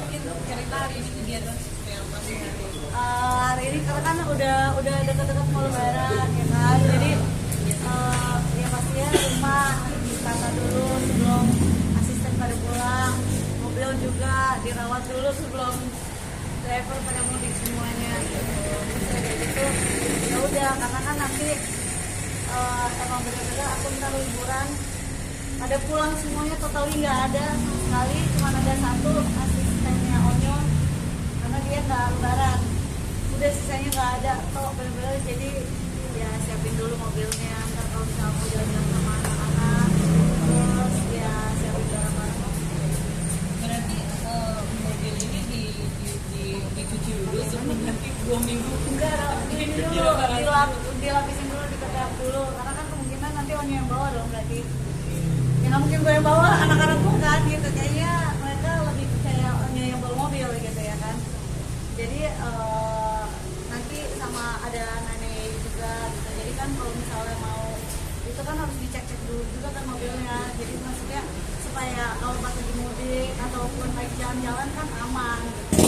mungkin cerita hari ini kegiatan seperti apa sih? Hari ini karena kan udah dekat-dekat mau lebaran ya kan, jadi ya pastinya rumah ditata dulu sebelum asisten pada pulang, mobil juga dirawat dulu sebelum driver pada mudik semuanya gitu. Terus kayak gitu ya udah, karena kan nanti emang bener-bener aku minta liburan, ada pulang semuanya totally nggak ada sama sekali, cuma ada satu asistennya Onyo karena dia nggak lebaran, udah sisanya nggak ada kok bener-bener. Jadi ya siapin dulu mobilnya, ntar kalau misalnya mau jalan-jalan sama anak-anak, terus ya siapin barang-barang. Berarti mobil ini dicuci dulu sebelum nanti 2 minggu. Enggak, ini dulu dilapisin dulu, diketep dulu, karena kan kemungkinan nanti Onyo yang bawa dong berarti. Ya nggak mungkin gue yang bawa, anak-anakku kan gitu, kayaknya mereka lebih percaya Onyo yang bawa mobil gitu ya kan. Jadi nanti sama ada nenek juga gitu, jadi kan kalau misalnya mau itu kan harus dicek-cek dulu juga kan mobilnya, jadi maksudnya supaya kalau pas lagi mudik ataupun lagi jalan-jalan kan aman gitu.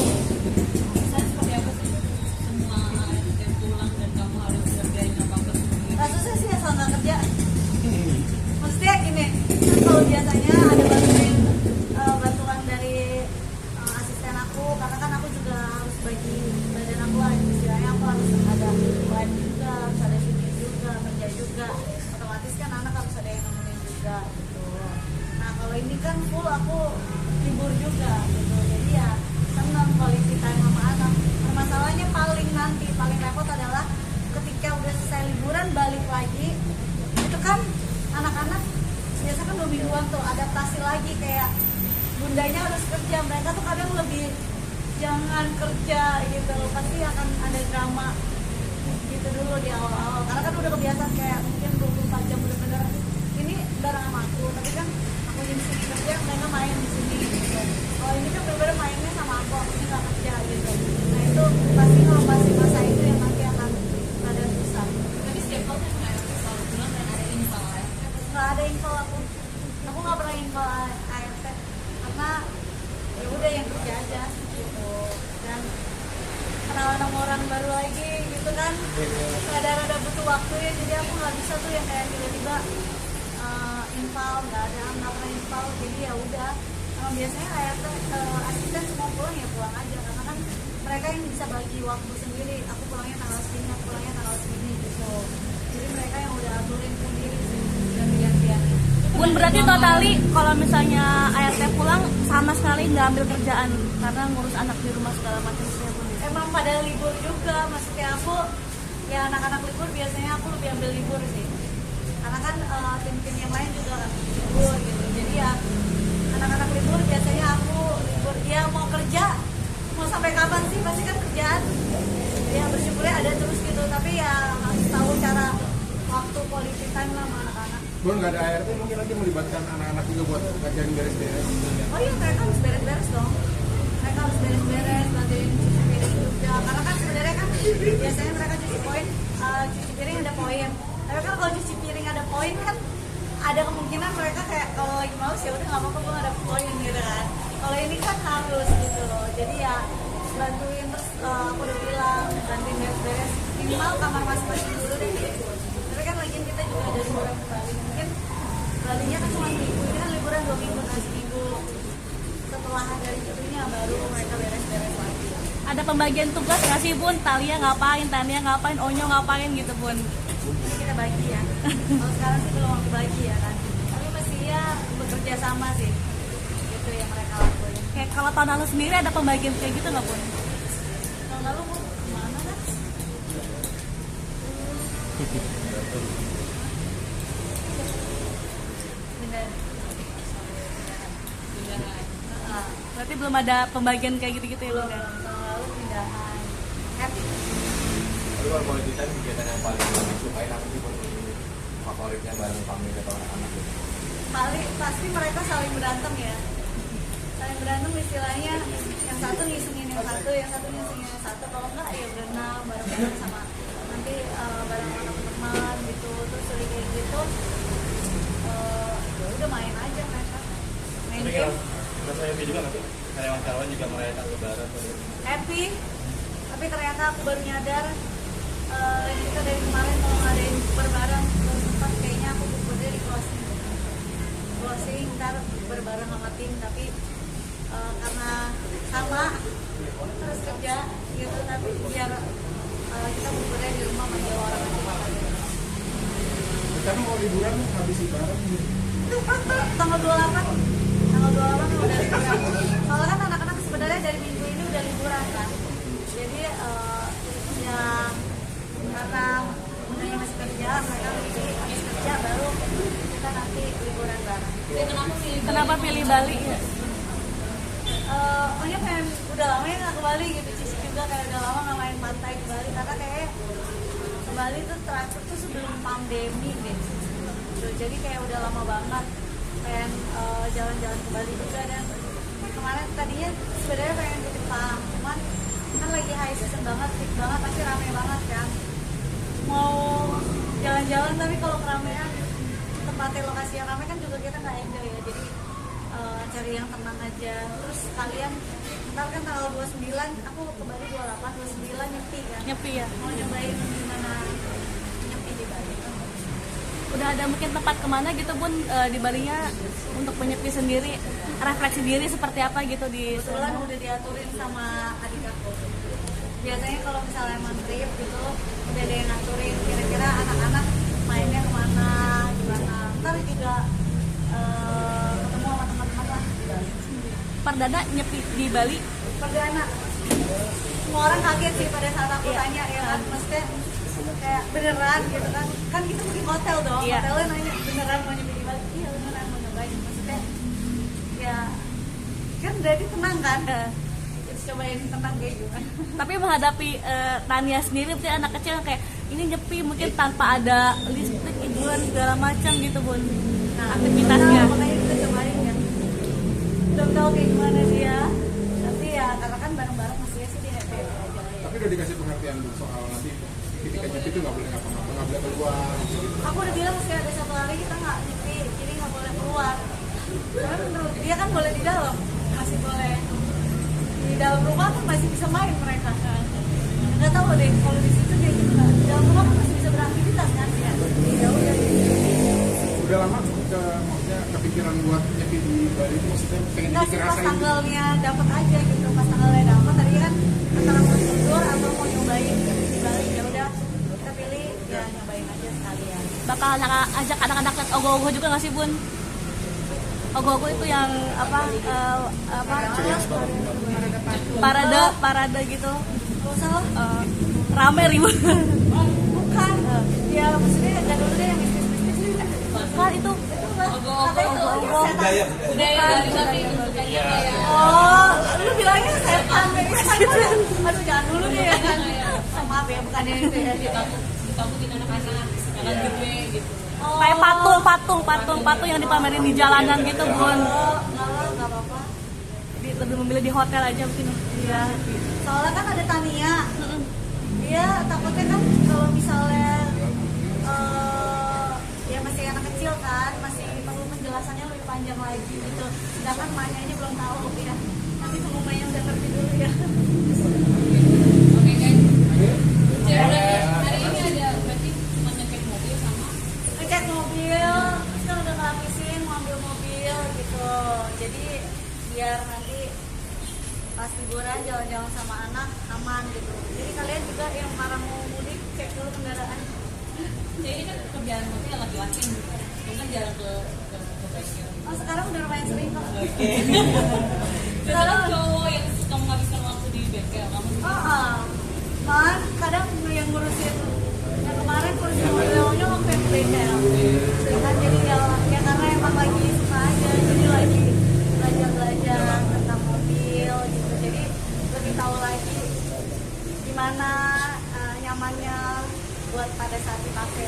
Saya seperti apa sih semua yang pulang dan kamu harus kerjain apa-apa sendiri? Kasusnya sih asal nggak kerja. Maksudnya gini, kan kalau biasanya ada bantuan dari asisten aku, karena kan aku juga harus bagi badan aku lah, istilahnya aku harus ada buat juga, harus ada syuting juga, kerja juga, otomatis kan anak harus ada yang nemenin juga gitu. Nah kalau ini kan full aku libur juga gitu, jadi ya senang quality time sama anak. Masalahnya paling repot adalah ketika udah selesai liburan balik lagi, itu kan anak-anak biasa kan 2 mingguan tuh adaptasi lagi, kayak bundanya harus kerja, mereka tuh kadang lebih jangan kerja gitu, pasti akan ada drama gitu dulu di awal-awal, karena kan udah kebiasaan kayak mungkin 24 jam bener-bener ini bareng sama aku, tapi kan aku di sini kerja, mereka main di sini gitu. Kalau ini kan bener-bener mainnya sama aku ini nggak kerja gitu. Nah itu pasti kalau masih masa itu yang nanti akan ada susah. Tapi setiap tahun kan kayak selalu pulang dan ada info ya. Nggak ada info aku nggak pernah info ART karena ya udah yang kerja aja gitu, dan kenalan sama orang baru lagi gitu kan, rada-rada butuh waktu ya, jadi aku nggak bisa tuh yang kayak tiba-tiba info, nggak pernah info, jadi ya udah. Biasanya ART asisten semua pulang ya pulang aja, karena kan mereka yang bisa bagi waktu sendiri, aku pulangnya tanggal segini, aku pulangnya tanggal segini gitu, jadi mereka yang udah aturin sendiri sih, gantian. Bun, berarti totali kalau misalnya ART pulang sama sekali nggak ambil kerjaan karena ngurus anak di rumah segala macam ya Bun? Emang pada libur juga, maksudnya aku ya anak-anak libur biasanya aku lebih ambil libur sih, karena kan tim-tim yang lain juga libur gitu, jadi ya anak-anak libur biasanya aku libur, dia mau kerja mau sampai kapan sih, pasti kan kerjaan ya, bersyukurnya ada terus gitu, tapi ya harus tahu cara waktu quality time lah sama anak-anak. Bun, nggak ada ART mungkin lagi melibatkan anak-anak juga buat ngajarin beres-beres. Oh iya, mereka harus beres-beres dong, mereka harus beres-beres, bantuin cuci piring juga, karena kan sebenarnya kan biasanya mereka cuci piring ada poin, tapi kan kalau cuci piring ada poin kan ada kemungkinan mereka kayak kalau lagi males ya udah nggak apa-apa, gue ada poin gitu kan. Kalau ini kan harus gitu loh, jadi ya bantuin, terus aku udah bilang bantuin beres-beres minimal kamar masing-masing dulu deh gitu. Tapi kan lagi kita juga ada liburan ke Bali, mungkin Balinya kan cuma minggu, ini kan liburan 2 minggu, nah seminggu setelah dari itunya baru mereka beres-beres lagi. Ada pembagian tugas nggak sih Bun? Talia ngapain, Tania ngapain, Onyo ngapain gitu Bun? Ini kita bagi ya. Kalau sekarang sih belum waktu bagi ya kan. Tapi mesti ya bekerja sama sih. Itu yang mereka lakuin. Kayak kalau tahun lalu sendiri ada pembagian kayak gitu nggak Bun? Tahun lalu mau kemana kan? Bener. Berarti belum ada pembagian kayak gitu-gitu ya Bun? Tahun lalu pindahan. Happy. Tapi kalau boleh ditanya kegiatan yang paling disukain apa sih, Bun? Favoritnya bareng family atau anak-anak gitu? Paling pasti mereka saling berantem ya. Saling berantem istilahnya, yang satu ngisengin yang satu, yang satu ngisengin yang satu. Kalau enggak ya berenang bareng-bareng sama nanti bareng anak teman gitu, terus sering kayak gitu. Ya udah main aja mereka. Main game. Rasanya juga nggak sih? karyawan-karyawan juga merayakan lebaran. happy, tapi ternyata aku baru nyadar kita dari kemarin kalau ngadain bukber bareng belum sempat, kayaknya aku bukbernya di closing ntar bukber bareng sama tim, tapi karena sama terus kerja gitu, tapi biar kita bukbernya di rumah sama orang aja. Karena mau liburan habis lebaran Tanggal 28 udah liburan. Soalnya kan anak-anak sebenarnya dari minggu ini udah liburan kan. Jadi ya karena bundanya masih kerja, mereka habis kerja baru kita nanti liburan bareng. Kenapa pilih Bali ya? Makanya pengen udah lama ya nggak ke Bali gitu, Cici juga kayak udah lama nggak main pantai ke Bali, karena kayak ke Bali tuh terakhir tuh sebelum pandemi deh. Gitu. Jadi kayak udah lama banget pengen jalan-jalan ke Bali juga, dan kemarin tadinya sebenarnya pengen ke Jepang, cuman kan lagi high season banget, peak banget, pasti rame banget kan. Mau jalan-jalan tapi kalau keramaian tempatnya lokasi yang ramai kan juga kita nggak enjoy ya, jadi cari yang tenang aja. Terus kalian ntar kan tanggal 29 aku ke Bali 28, 29 nyepi kan, Nyepi ya. mau nyobain gimana nyepi di Bali. Udah ada mungkin tempat kemana gitu Bun di Balinya untuk menyepi sendiri, refleksi diri seperti apa gitu di Kebetulan udah diaturin sama adik aku. Biasanya kalau misalnya emang trip gitu udah ada yang ngaturin kira-kira anak-anak mainnya kemana, gimana. Ntar juga ketemu sama teman-teman lah. Perdana nyepi di Bali. Perdana. Semua orang kaget sih pada saat aku tanya ya kan, maksudnya kayak beneran gitu kan. Kan kita pergi hotel dong, Iya. hotelnya nanya beneran mau nyepi di Bali? Iya beneran mau nyobain, maksudnya ya kan berarti tenang kan? Terus cobain tenang kayak gitu. Tapi menghadapi Tania sendiri berarti anak kecil yang kayak ini nyepi mungkin tanpa ada listrik, hiburan segala macam gitu Bun. Aktivitasnya. Makanya kita cobain ya. Belum tahu kayak gimana sih ya. Tapi ya karena kan bareng-bareng masih sih di happy aja. tapi udah dikasih pengertian Bu soal nanti ketika nyepi itu nggak boleh ngapa-ngapa, nggak boleh keluar gitu. Aku udah bilang sih ada satu hari kita nggak nyepi, jadi nggak boleh keluar. Karena menurut dia kan boleh di dalam, masih boleh di dalam rumah kan masih bisa main mereka. Nggak tahu deh kalau di situ dia juga di dalam rumah kan masih bisa beraktivitas kan ya. Ya udah. Udah lama maksudnya kepikiran buat nyepi di Bali itu, maksudnya pengen Enggak sih, pas dirasain tanggalnya dapat aja gitu, pas tanggalnya dapat tadi kan antara mau tidur atau mau nyobain di Bali, ya udah kita pilih ya nyobain aja sekalian. Bakal ajak anak-anak lihat ogoh-ogoh juga nggak sih Bun? Ogoh-ogoh itu yang apa parade gitu. Gak usah lah. Rame ribut. Bukan, ya maksudnya jangan dulu deh yang bisnis-bisnis. Kan itu Ogoh-ogoh. Budaya Bali tapi bentukannya kayak Oh, lu bilangnya setan. Aduh jangan dulu deh ya kan. Maaf ya, bukannya itu ya. di kampung kita anak-anak jangan gede gitu. kayak patung yang dipamerin di jalanan gitu Bun. Nggak apa-apa. Lebih memilih di hotel aja mungkin. Iya. Soalnya kan ada Tania. Dia takutnya kan kalau misalnya ya masih anak kecil kan, masih perlu penjelasannya lebih panjang lagi gitu. Sedangkan emaknya aja belum tahu ya. Nanti tunggu emaknya udah ngerti dulu ya. Oke guys. Jadi hari ini ada berarti cuma ngecek mobil sama Ngecek mobil, terus kan udah ngelapisin mau ambil mobil gitu. Jadi biar nanti pas liburan jalan-jalan sama anak aman gitu. Jadi kalian juga yang para mau mudik cek dulu kendaraan. ya ini kan kerjaan maksudnya laki-laki kan jarang ke bengkel. Oh sekarang udah lumayan sering kok. Sekarang cowok yang suka menghabiskan waktu di bengkel kamu Man, kadang yang ngurusin yang kemarin ngurusin mobilnya waktu yang bengkel. Kan jadi ya karena emang lagi suka aja, jadi lagi belajar tentang mobil gitu. Jadi lebih tahu lagi gimana nyamannya buat pada saat dipakai.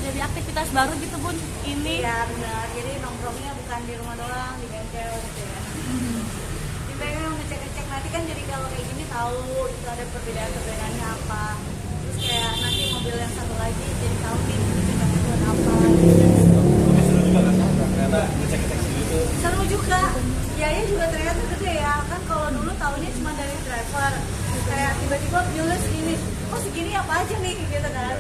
Jadi aktivitas baru gitu Bun. Ini Iya benar. Jadi nongkrongnya bukan di rumah doang, di bengkel gitu ya. Di bengkel ngecek-ngecek nanti kan jadi kalau kayak gini tahu itu ada perbedaannya apa. Terus kayak nanti mobil yang satu lagi jadi tahu nih perbedaannya buat apa. Tapi seru juga kan? Ternyata ngecek-ngecek sendiri tuh Seru juga. Biaya juga ternyata gede ya. tiba-tiba nyulis gini, oh segini apa aja nih gitu kan.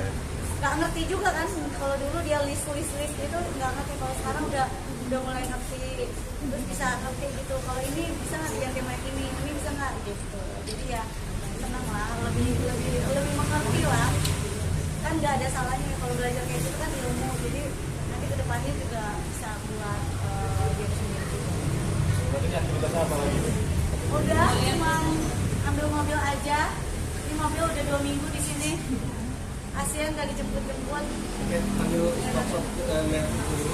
Nggak ngerti juga kan, kalau dulu dia list itu nggak ngerti, kalau sekarang udah mulai ngerti, terus bisa ngerti gitu, kalau ini bisa nggak yang tema ini bisa nggak gitu. Jadi ya senang lah, lebih mengerti lah, kan nggak ada salahnya kalau belajar kayak gitu kan ilmu, jadi nanti kedepannya juga bisa buat game sendiri. Berarti ini aktivitasnya apa lagi? Udah cuma ambil mobil aja, ini mobil udah 2 minggu di sini, ASEAN nggak dijemput-jemput. Oke, ambil stop lihat dulu.